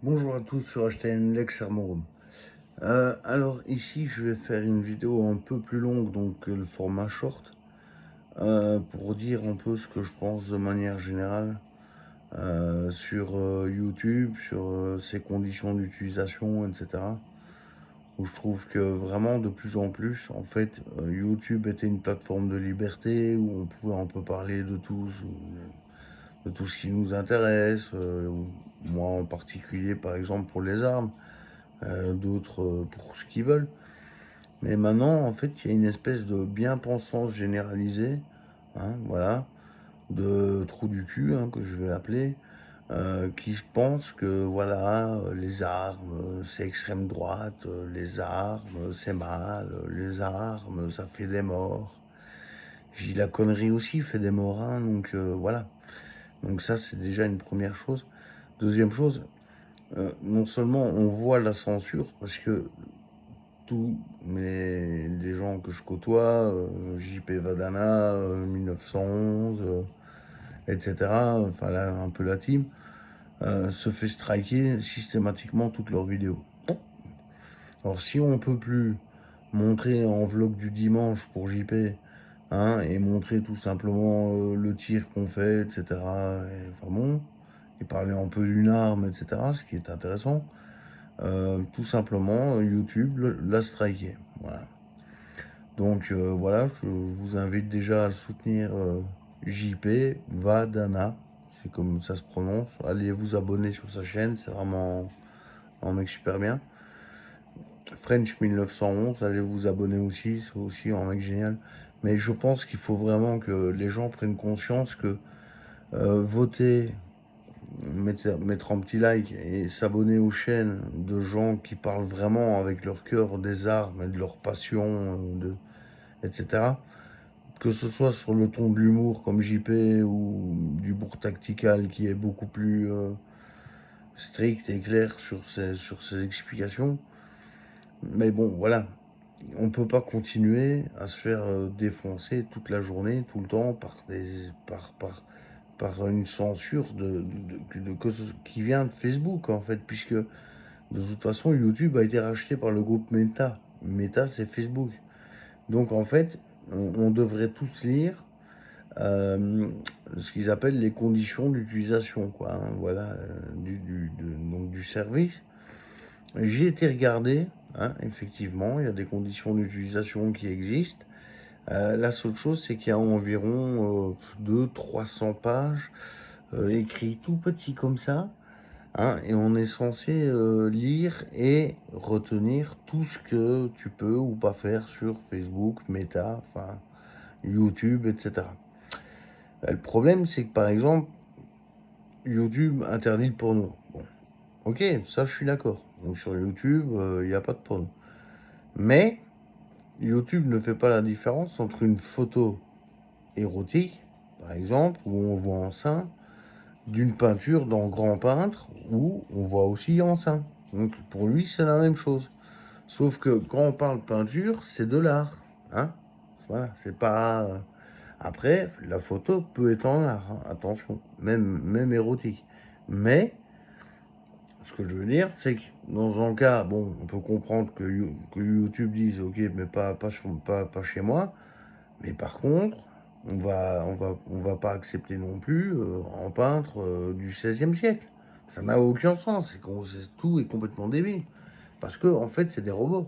Bonjour à tous sur HTN Lex Armorum. Alors ici je vais faire une vidéo un peu plus longue, donc le format short, pour dire un peu ce que je pense de manière générale sur YouTube, sur ses conditions d'utilisation, etc. Où je trouve que vraiment de plus en plus, en fait, YouTube était une plateforme de liberté où on pouvait un peu parler de tout ce qui nous intéresse, moi en particulier par exemple pour les armes. D'autres pour ce qu'ils veulent. Mais maintenant, en fait, il y a une espèce de bien-pensance généralisée, hein, voilà, de trou du cul, hein, que je vais appeler, qui pense que, voilà, les armes, c'est extrême droite, les armes, c'est mal, les armes, ça fait des morts. J'ai dit la connerie aussi fait des morts, hein, donc voilà. Donc ça, c'est déjà une première chose. Deuxième chose, non seulement on voit la censure, parce que tous les gens que je côtoie, JP Vadana, 1911, etc., enfin là, un peu la team, se fait striker systématiquement toutes leurs vidéos. Alors si on peut plus montrer en vlog du dimanche pour JP, hein, et montrer tout simplement le tir qu'on fait, etc., et, enfin bon, et parler un peu d'une arme, etc., ce qui est intéressant, tout simplement, YouTube l'a striké. Voilà. Donc voilà, je vous invite déjà à le soutenir, JP Vadana, c'est comme ça se prononce. Allez vous abonner sur sa chaîne, c'est vraiment un mec super bien. French 1911, allez vous abonner aussi, c'est aussi un mec génial. Mais je pense qu'il faut vraiment que les gens prennent conscience que voter, mettre un petit like et s'abonner aux chaînes de gens qui parlent vraiment avec leur cœur des armes et de leur passion, etc. Que ce soit sur le ton de l'humour comme JP ou du bourg tactical qui est beaucoup plus strict et clair sur ses explications. Mais bon, voilà, on peut pas continuer à se faire défoncer toute la journée, tout le temps, par une censure qui vient de Facebook, en fait, puisque de toute façon, YouTube a été racheté par le groupe Meta. Meta, c'est Facebook. Donc, en fait, on devrait tous lire ce qu'ils appellent les conditions d'utilisation, quoi, hein, voilà, donc du service. J'ai été regardé, hein, effectivement, il y a des conditions d'utilisation qui existent. La seule chose, c'est qu'il y a environ 200-300 pages, écrits tout petit comme ça, hein, et on est censé lire et retenir tout ce que tu peux ou pas faire sur Facebook, Meta, enfin YouTube, etc. Le problème, c'est que par exemple, YouTube interdit le porno. Bon, ok, ça je suis d'accord. Donc sur YouTube, il n'y a pas de porno. Mais YouTube ne fait pas la différence entre une photo érotique, par exemple, où on voit en sein, d'une peinture dans Grand Peintre, où on voit aussi en sein. Donc pour lui, c'est la même chose. Sauf que quand on parle peinture, c'est de l'art. Hein, voilà, c'est pas. Après, la photo peut être en art, hein, attention, même érotique. Mais, ce que je veux dire, c'est que dans un cas, bon, on peut comprendre que YouTube dise, ok, mais pas chez moi. Mais par contre, on va pas accepter non plus un peintre du XVIe siècle. Ça n'a aucun sens. Tout est complètement débile. Parce que, en fait, c'est des robots.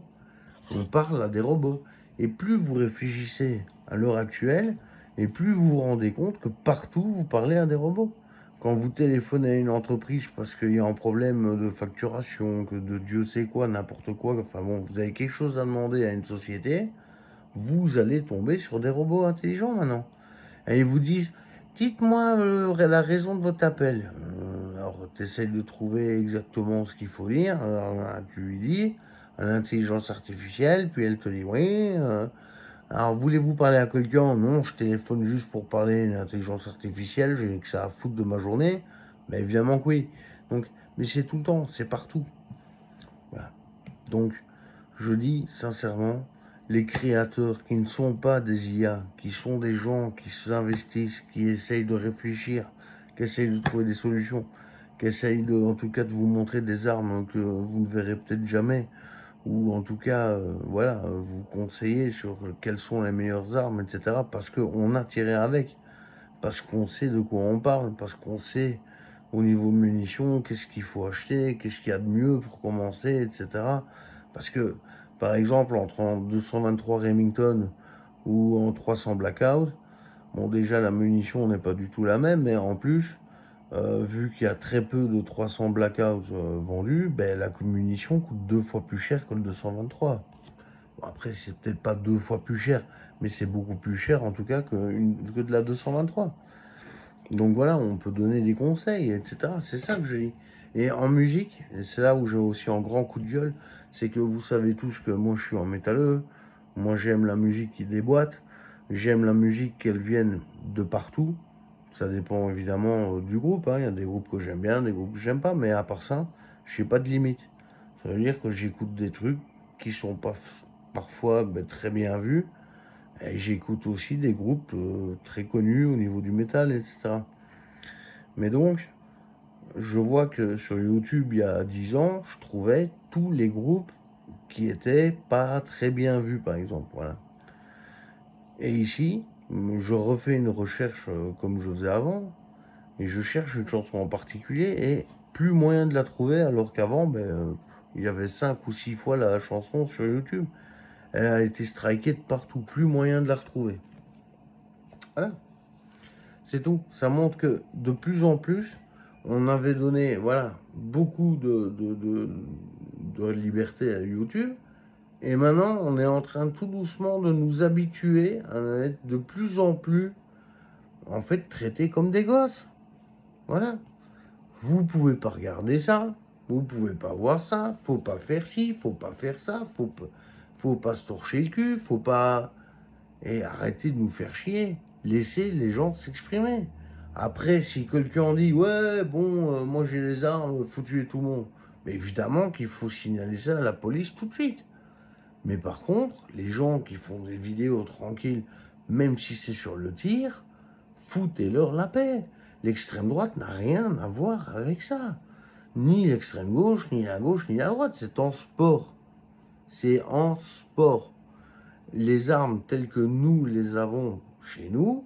On parle à des robots. Et plus vous réfléchissez à l'heure actuelle, et plus vous vous rendez compte que partout vous parlez à des robots. Quand vous téléphonez à une entreprise parce qu'il y a un problème de facturation, que de Dieu sait quoi, n'importe quoi, enfin bon, vous avez quelque chose à demander à une société, vous allez tomber sur des robots intelligents maintenant. Et ils vous disent, dites-moi la raison de votre appel. Alors, tu essaies de trouver exactement ce qu'il faut dire. Alors, tu lui dis à l'intelligence artificielle, puis elle te dit, oui. Alors, voulez-vous parler à quelqu'un? Non, je téléphone juste pour parler à une intelligence artificielle. J'ai que ça à foutre de ma journée. Mais évidemment que oui. Donc, mais c'est tout le temps, c'est partout. Voilà. Donc, je dis sincèrement, les créateurs qui ne sont pas des IA, qui sont des gens qui s'investissent, qui essayent de réfléchir, qui essayent de trouver des solutions, qui essayent de, en tout cas, de vous montrer des armes que vous ne verrez peut-être jamais, ou en tout cas, voilà, vous conseiller sur quelles sont les meilleures armes, etc. Parce qu'on a tiré avec, parce qu'on sait de quoi on parle, parce qu'on sait au niveau munitions, qu'est-ce qu'il faut acheter, qu'est-ce qu'il y a de mieux pour commencer, etc. Parce que, par exemple, entre en 223 Remington ou en 300 Blackout, bon, déjà la munition n'est pas du tout la même, mais en plus, vu qu'il y a très peu de 300 Blackout vendus, ben, la munition coûte 2 fois plus cher que le 223. Bon, après, c'est peut-être pas 2 fois plus cher, mais c'est beaucoup plus cher en tout cas que de la 223. Donc voilà, on peut donner des conseils, etc. C'est ça que je dis. Et en musique, et c'est là où j'ai aussi un grand coup de gueule, c'est que vous savez tous que moi je suis un métalleux, moi j'aime la musique qui déboîte, j'aime la musique qu'elle vienne de partout. Ça dépend évidemment du groupe, hein. Il y a des groupes que j'aime bien, des groupes que j'aime pas, mais à part ça, je n'ai pas de limite. Ça veut dire que j'écoute des trucs qui sont pas parfois très bien vus, et j'écoute aussi des groupes très connus au niveau du métal, etc. Mais donc, je vois que sur YouTube, il y a 10 ans, je trouvais tous les groupes qui étaient pas très bien vus, par exemple. Voilà. Et ici, je refais une recherche comme je faisais avant, et je cherche une chanson en particulier, et plus moyen de la trouver, alors qu'avant, il y avait 5 ou 6 fois la chanson sur YouTube. Elle a été strikée de partout, plus moyen de la retrouver. Voilà, c'est tout. Ça montre que de plus en plus, on avait donné voilà, beaucoup de liberté à YouTube. Et maintenant, on est en train tout doucement de nous habituer à être de plus en plus, en fait, traités comme des gosses. Voilà. Vous pouvez pas regarder ça. Vous pouvez pas voir ça. Faut pas faire ci. Faut pas faire ça. Faut pas se torcher le cul. Faut pas. Et arrêtez de nous faire chier. Laissez les gens s'exprimer. Après, si quelqu'un dit ouais, bon, moi j'ai les armes, faut tuer tout le monde. Mais évidemment qu'il faut signaler ça à la police tout de suite. Mais par contre, les gens qui font des vidéos tranquilles, même si c'est sur le tir, foutez-leur la paix. L'extrême droite n'a rien à voir avec ça. Ni l'extrême gauche, ni la gauche, ni la droite. C'est en sport. C'est en sport. Les armes telles que nous les avons chez nous,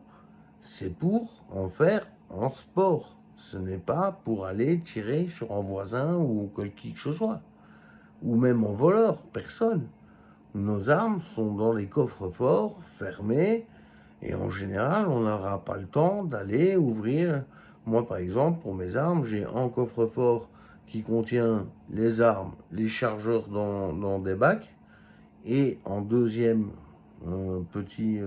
c'est pour en faire en sport. Ce n'est pas pour aller tirer sur un voisin ou qui que ce soit. Ou même en voleur, personne. Nos armes sont dans les coffres forts, fermés, et en général, on n'aura pas le temps d'aller ouvrir. Moi, par exemple, pour mes armes, j'ai un coffre-fort qui contient les armes, les chargeurs dans des bacs, et en deuxième petit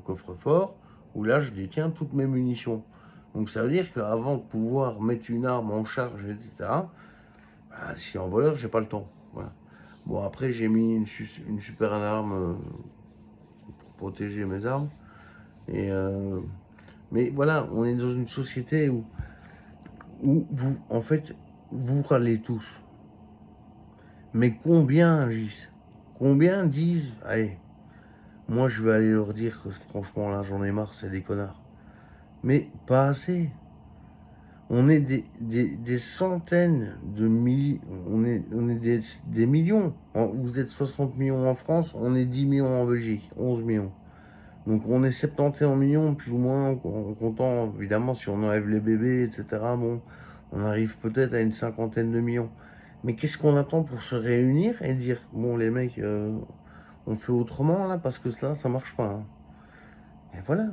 coffre-fort, où là, je détiens toutes mes munitions. Donc ça veut dire qu'avant de pouvoir mettre une arme en charge, etc., si en voleur, j'ai pas le temps. Voilà. Bon, après, j'ai mis une super alarme pour protéger mes armes. Et mais voilà, on est dans une société où vous, en fait, vous râlez tous. Mais combien agissent? Combien disent, allez, moi je vais aller leur dire que franchement là j'en ai marre, c'est des connards. Mais pas assez. On est des centaines de milliers, on est des millions. Vous êtes 60 millions en France, on est 10 millions en Belgique, 11 millions. Donc on est 71 millions, plus ou moins, en comptant, évidemment, si on enlève les bébés, etc. Bon, on arrive peut-être à une cinquantaine de millions. Mais qu'est-ce qu'on attend pour se réunir et dire, bon les mecs, on fait autrement là, parce que cela, ça marche pas. Hein. Et voilà.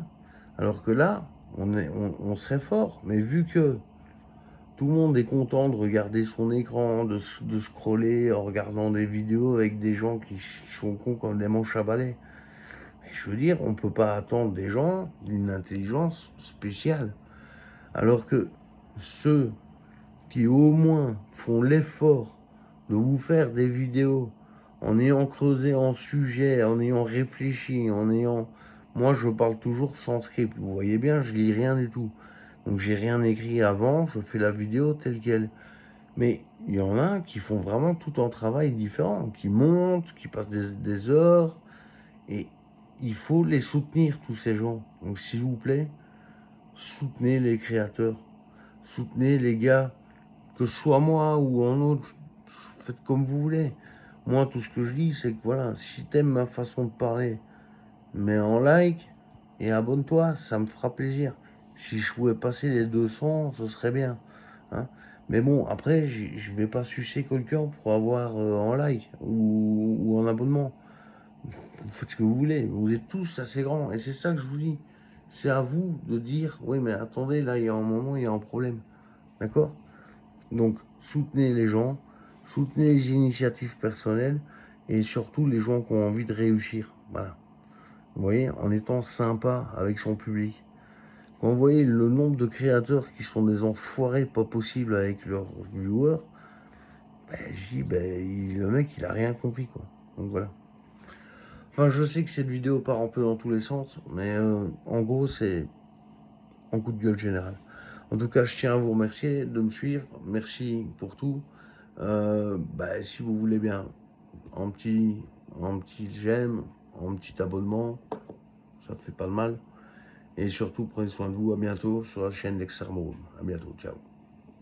Alors que là, on serait fort. Mais vu que tout le monde est content de regarder son écran, de scroller en regardant des vidéos avec des gens qui sont cons comme des manches à balai. Je veux dire, on ne peut pas attendre des gens d'une intelligence spéciale. Alors que ceux qui au moins font l'effort de vous faire des vidéos en ayant creusé en sujet, en ayant réfléchi, en ayant... Moi, je parle toujours sans script. Vous voyez bien, je lis rien du tout. Donc, j'ai rien écrit avant, je fais la vidéo telle qu'elle. Mais il y en a qui font vraiment tout un travail différent, qui montent, qui passent des heures. Et il faut les soutenir, tous ces gens. Donc, s'il vous plaît, soutenez les créateurs. Soutenez les gars que ce soit moi ou un autre, faites comme vous voulez. Moi, tout ce que je dis, c'est que voilà, si t'aimes ma façon de parler, mets en like et abonne-toi, ça me fera plaisir. Si je pouvais passer les 200, ce serait bien. Hein. Mais bon, après, je vais pas sucer quelqu'un pour avoir en like ou en abonnement. Vous faites ce que vous voulez. Vous êtes tous assez grands. Et c'est ça que je vous dis. C'est à vous de dire, oui, mais attendez, là, il y a un moment, il y a un problème. D'accord? Donc, soutenez les gens, soutenez les initiatives personnelles et surtout les gens qui ont envie de réussir. Voilà. Vous voyez, en étant sympa avec son public. Quand vous voyez le nombre de créateurs qui sont des enfoirés pas possibles avec leurs viewers, ben, je dis, ben, le mec, il a rien compris, quoi. Donc voilà. Enfin, je sais que cette vidéo part un peu dans tous les sens, mais en gros, c'est un coup de gueule général. En tout cas, je tiens à vous remercier de me suivre. Merci pour tout. Bah, si vous voulez bien, un petit j'aime, un petit abonnement, ça fait pas de mal. Et surtout, prenez soin de vous. À bientôt sur la chaîne d'Extrême. À bientôt. Ciao.